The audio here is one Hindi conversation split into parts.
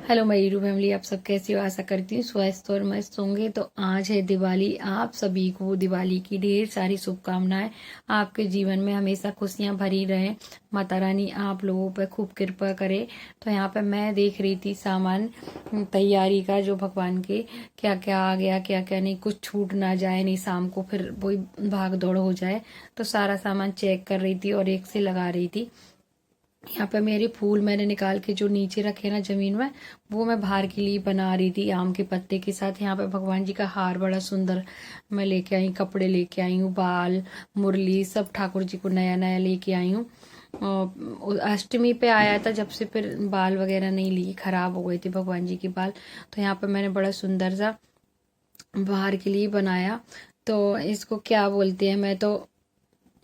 हेलो मयूरू फैमिली, आप सब कैसी हो? आशा करती हूँ स्वस्थ और मस्त होंगे। तो आज है दिवाली। आप सभी को दिवाली की ढेर सारी शुभकामनाएं। आपके जीवन में हमेशा खुशियां भरी रहें। माता रानी आप लोगों पर खूब कृपा करे। तो यहाँ पे मैं देख रही थी सामान तैयारी का, जो भगवान के क्या क्या आ गया क्या क्या नहीं, कुछ छूट ना जाए, नहीं शाम को फिर वही भाग दौड़ हो जाए। तो सारा सामान चेक कर रही थी और एक से लगा रही थी। यहाँ पे मेरे फूल मैंने निकाल के जो नीचे रखे ना जमीन में, वो मैं बाहर के लिए बना रही थी आम के पत्ते के साथ। यहाँ पे भगवान जी का हार बड़ा सुंदर मैं लेके आई, कपड़े लेके आई हूँ, बाल मुरली सब ठाकुर जी को नया नया लेके आई हूँ। अष्टमी पे आया था जब से, फिर बाल वगैरह नहीं लिए, खराब हो गए थे भगवान जी के बाल। तो यहाँ पे मैंने बड़ा सुंदर सा बाहर के लिए बनाया। तो इसको क्या बोलते हैं, मैं तो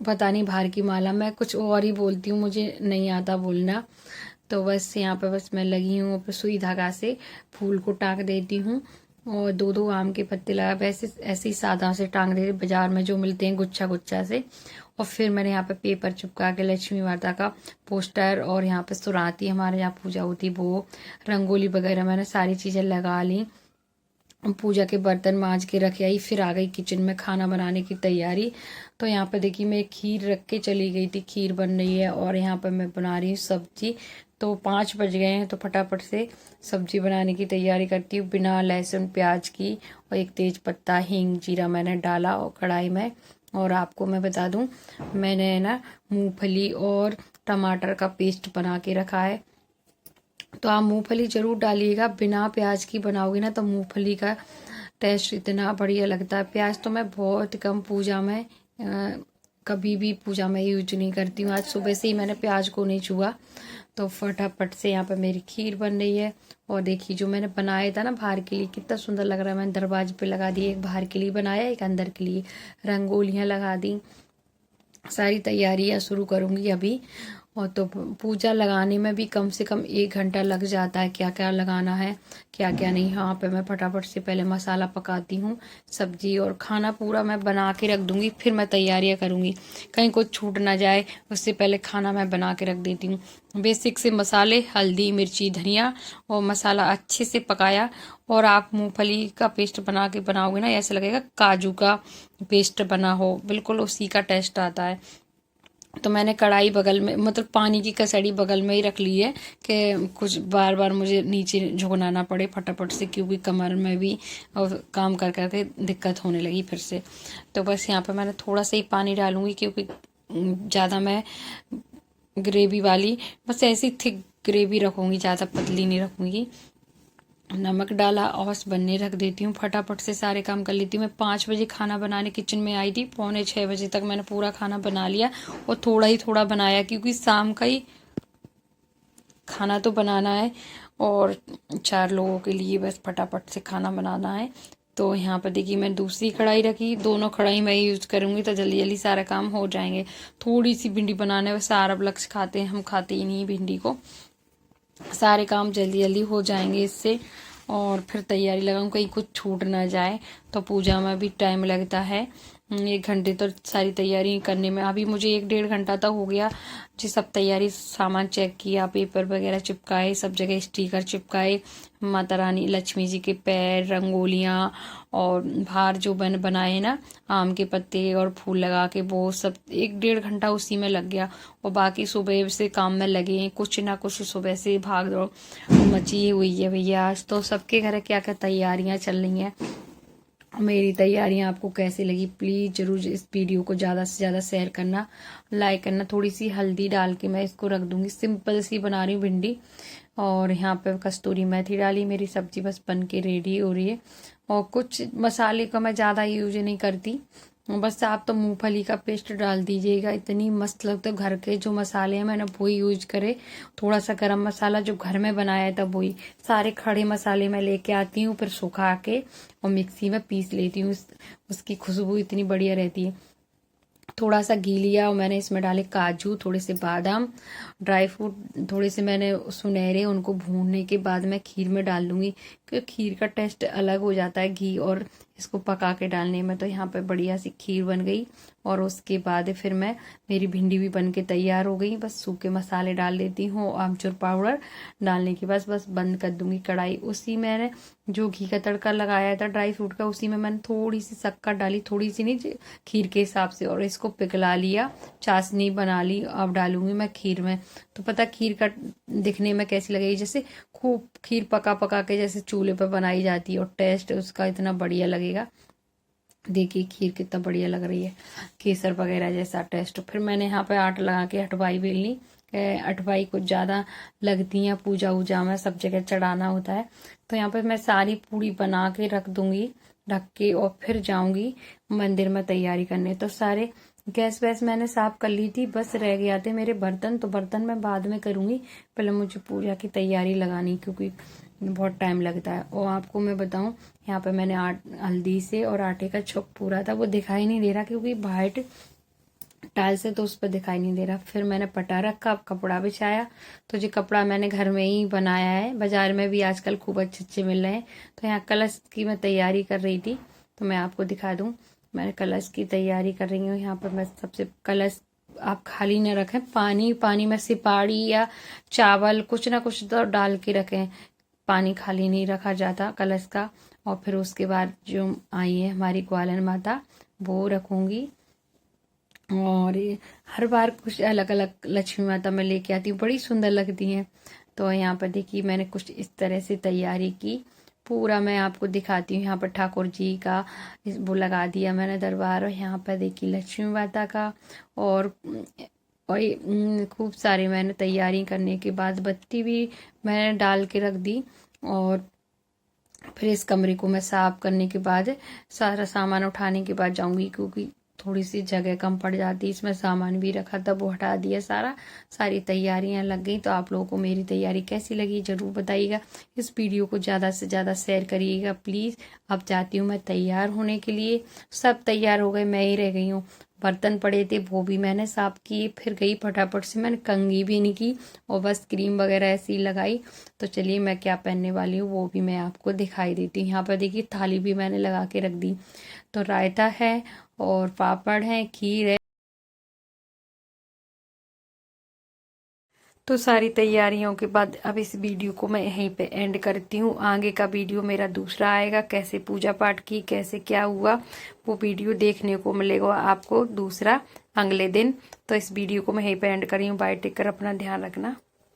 पता नहीं, बाहर की माला मैं कुछ और ही बोलती हूँ, मुझे नहीं आता बोलना। तो बस यहाँ पे बस मैं लगी हूँ, फिर सुई धागा से फूल को टांग देती हूँ। और दो दो आम के पत्ते लगा, वैसे ऐसे ही सादा से टांग देती, बाजार में जो मिलते हैं गुच्छा गुच्छा से। और फिर मैंने यहाँ पे पेपर चिपका के लक्ष्मी माता का पोस्टर, और यहाँ पे सुराती हमारे यहाँ पूजा होती वो, रंगोली वगैरह मैंने सारी चीजें लगा ली। पूजा के बर्तन मांज के रख आई, फिर आ गई किचन में खाना बनाने की तैयारी। तो यहाँ पे देखिए मैं खीर रख के चली गई थी, खीर बन रही है और यहाँ पे मैं बना रही हूँ सब्जी। तो 5 बज गए हैं, तो फटाफट से सब्जी बनाने की तैयारी करती हूँ बिना लहसुन प्याज की। और एक तेज पत्ता हींग जीरा मैंने डाला और कढ़ाई में। और आपको मैं बता दूं, मैंने ना मूंगफली और टमाटर का पेस्ट बना के रखा है। तो आप मूंगफली जरूर डालिएगा, बिना प्याज की बनाओगे ना तो मूंगफली का टेस्ट इतना बढ़िया लगता है। प्याज तो मैं बहुत कम पूजा में कभी भी पूजा में यूज नहीं करती हूँ। आज सुबह से ही मैंने प्याज को नहीं छुआ। तो फटाफट से यहाँ पे मेरी खीर बन रही है। और देखिए जो मैंने बनाया था ना बाहर के लिए, कितना सुंदर लग रहा है। मैंने दरवाजे पे लगा दी, एक बाहर के लिए बनाया, एक अंदर के लिए, रंगोलियाँ लगा दी। सारी तैयारियां शुरू करूंगी अभी। और तो पूजा लगाने में भी कम से कम 1 घंटा लग जाता है, क्या क्या लगाना है क्या क्या नहीं। यहाँ पे मैं फटाफट से पहले मसाला पकाती हूँ, सब्जी और खाना पूरा मैं बना के रख दूंगी, फिर मैं तैयारियां करूंगी, कहीं कुछ छूट ना जाए। उससे पहले खाना मैं बना के रख देती हूँ। बेसिक से मसाले, हल्दी मिर्ची धनिया, और मसाला अच्छे से पकाया। और आप मूंगफली का पेस्ट बना के बनाओगे ना, ऐसा लगेगा काजू का पेस्ट बना हो, बिल्कुल उसी का टेस्ट आता है। तो मैंने कढ़ाई बगल में, मतलब पानी की कसेड़ी बगल में ही रख ली है कि कुछ बार बार मुझे नीचे झुकना ना पड़े फटाफट से, क्योंकि कमर में भी और काम कर करके दिक्कत होने लगी फिर से। तो बस यहाँ पे मैंने थोड़ा सा ही पानी डालूंगी, क्योंकि ज़्यादा मैं ग्रेवी वाली, बस ऐसी थिक ग्रेवी रखूँगी, ज़्यादा पतली नहीं रखूँगी। नमक डाला और बस बनने रख देती हूँ, फटाफट से सारे काम कर लेती हूँ। मैं 5 बजे खाना बनाने किचन में आई थी, 5:45 तक मैंने पूरा खाना बना लिया। और थोड़ा ही थोड़ा बनाया, क्योंकि शाम का ही खाना तो बनाना है और 4 लोगों के लिए बस फटाफट से खाना बनाना है। तो यहाँ पर देखिए मैं दूसरी कढ़ाई रखी, दोनों कढ़ाई मैं यूज करूँगी तो जल्दी जल्दी सारा काम हो जाएंगे। थोड़ी सी भिंडी बनाने में सारा लक्ष्य खाते हैं, हम खाते ही नहीं भिंडी को। सारे काम जल्दी जल्दी हो जाएंगे इससे। और फिर तैयारी लगाऊं, कहीं कुछ छूट ना जाए। तो पूजा में भी टाइम लगता है, 1 घंटे तो सारी तैयारी करने में। अभी मुझे 1 डेढ़ घंटा तो हो गया जी। सब तैयारी, सामान चेक किया, पेपर वगैरह चिपकाए, सब जगह स्टिकर चिपकाए, माता रानी लक्ष्मी जी के पैर, रंगोलियाँ, और बाहर जो बनाए ना आम के पत्ते और फूल लगा के, वो सब 1 डेढ़ घंटा उसी में लग गया। और बाकी सुबह से काम में लगे हैं, कुछ ना कुछ सुबह से भाग दौड़ मची हुई है भैया। आज तो सबके घर क्या क्या तैयारियां चल रही हैं। मेरी तैयारियां आपको कैसी लगी, प्लीज़ ज़रूर इस वीडियो को ज़्यादा से ज़्यादा शेयर करना, लाइक करना। थोड़ी सी हल्दी डाल के मैं इसको रख दूंगी, सिंपल सी बना रही हूँ भिंडी। और यहाँ पे कस्तूरी मेथी डाली, मेरी सब्जी बस बन के रेडी हो रही है। और कुछ मसाले का मैं ज़्यादा यूज नहीं करती, बस आप तो मूंगफली का पेस्ट डाल दीजिएगा, इतनी मस्त लगता है। घर के जो मसाले हैं मैंने वही यूज करे, थोड़ा सा गरम मसाला जो घर में बनाया था वही, सारे खड़े मसाले मैं लेके आती हूँ, फिर सुखा के और मिक्सी में पीस लेती हूँ। उसकी खुशबू इतनी बढ़िया रहती है। थोड़ा सा घी लिया और मैंने इसमें डाले काजू, थोड़े से बादाम, ड्राई फ्रूट थोड़े से मैंने सुनहरे, उनको भूनने के बाद मैं खीर में डाल दूंगी, क्योंकि खीर का टेस्ट अलग हो जाता है घी और इसको पका के डालने में। तो यहाँ पे बढ़िया सी खीर बन गई और उसके बाद फिर मेरी भिंडी भी बन के तैयार हो गई। बस सूखे मसाले डाल देती हूँ, आमचूर पाउडर डालने के बाद बस बंद कर दूंगी कढ़ाई। उसी मैंने जो घी का तड़का लगाया था ड्राई फ्रूट का, उसी में मैंने थोड़ी सी शक्कर डाली, थोड़ी सी नहीं, खीर के हिसाब से, और इसको पिघला लिया, चाशनी बना ली। अब डालूंगी मैं खीर में। तो पता खीर का दिखने में कैसी लगेगी, जैसे खूब खीर पका पका के जैसे चूल्हे पर बनाई जाती है, और टेस्ट उसका इतना बढ़िया लगेगा। देखिए खीर कितना बढ़िया लग रही है, केसर वगैरह जैसा टेस्ट। फिर मैंने यहाँ पे आटा लगा के अठवाई बेलनी। अठवाई कुछ ज़्यादा लगती हैं पूजा वूजा में, सब जगह चढ़ाना होता है। तो यहाँ पे मैं सारी पूड़ी बना के रख दूंगी ढक के, और फिर जाऊंगी मंदिर में तैयारी करने। तो सारे गैस वैस मैंने साफ कर ली थी, बस रह गया थे मेरे बर्तन। तो बर्तन मैं बाद में करूंगी, पहले मुझे पूजा की तैयारी लगानी, क्योंकि बहुत टाइम लगता है। और आपको मैं बताऊं, यहाँ पे मैंने हल्दी से और आटे का छुक पूरा था, वो दिखाई नहीं दे रहा क्योंकि वाइट टाइल से, तो उस पर दिखाई नहीं दे रहा। फिर मैंने पटा रखा, कपड़ा बिछाया। तो जो कपड़ा मैंने घर में ही बनाया है, बाजार में भी आजकल खूब अच्छे अच्छे मिल रहे हैं। तो यहाँ कलश की मैं तैयारी कर रही थी, तो मैं आपको दिखा दूं, मैंने कलश की तैयारी कर रही हूँ। यहाँ पर मैं सबसे कलश आप खाली न रखें, पानी में सिपाड़ी या चावल कुछ ना कुछ तो डाल के रखें, पानी खाली नहीं रखा जाता कलश का। और फिर उसके बाद जो आई है हमारी ग्वालन माता, वो रखूंगी। और हर बार कुछ अलग अलग लक्ष्मी माता मैं लेके आती हूँ, बड़ी सुंदर लगती हैं। तो यहाँ पर देखिए मैंने कुछ इस तरह से तैयारी की, पूरा मैं आपको दिखाती हूँ। यहाँ पर ठाकुर जी का वो लगा दिया मैंने दरबार, और यहाँ पर देखिए लक्ष्मी माता का। और खूब सारी मैंने तैयारी करने के बाद बत्ती भी मैंने डाल के रख दी। और फिर इस कमरे को मैं साफ करने के बाद, सारा सामान उठाने के बाद जाऊंगी, क्योंकि थोड़ी सी जगह कम पड़ जाती, इसमें सामान भी रखा था वो हटा दिया सारा। सारी तैयारियां लग गई। तो आप लोगों को मेरी तैयारी कैसी लगी जरूर बताइएगा। इस वीडियो को ज़्यादा से ज़्यादा शेयर करिएगा प्लीज़। अब चाहती हूँ मैं तैयार होने के लिए, सब तैयार हो गए, मैं ही रह गई हूँ। बर्तन पड़े थे वो भी मैंने साफ किए, फिर गई फटाफट से, मैंने कंघी भी नहीं की, और बस क्रीम वगैरह ऐसी ही लगाई। तो चलिए मैं क्या पहनने वाली हूँ वो भी मैं आपको दिखाई देती हूँ। यहाँ पर देखिए थाली भी मैंने लगा के रख दी। तो रायता है और पापड़ है, खीर है। तो सारी तैयारियों के बाद अब इस वीडियो को मैं यहीं पे एंड करती हूँ। आगे का वीडियो मेरा दूसरा आएगा, कैसे पूजा पाठ की, कैसे क्या हुआ, वो वीडियो देखने को मिलेगा आपको दूसरा अगले दिन। तो इस वीडियो को मैं यहीं पे एंड कर रही हूँ। बाय, टेक केयर, अपना ध्यान रखना।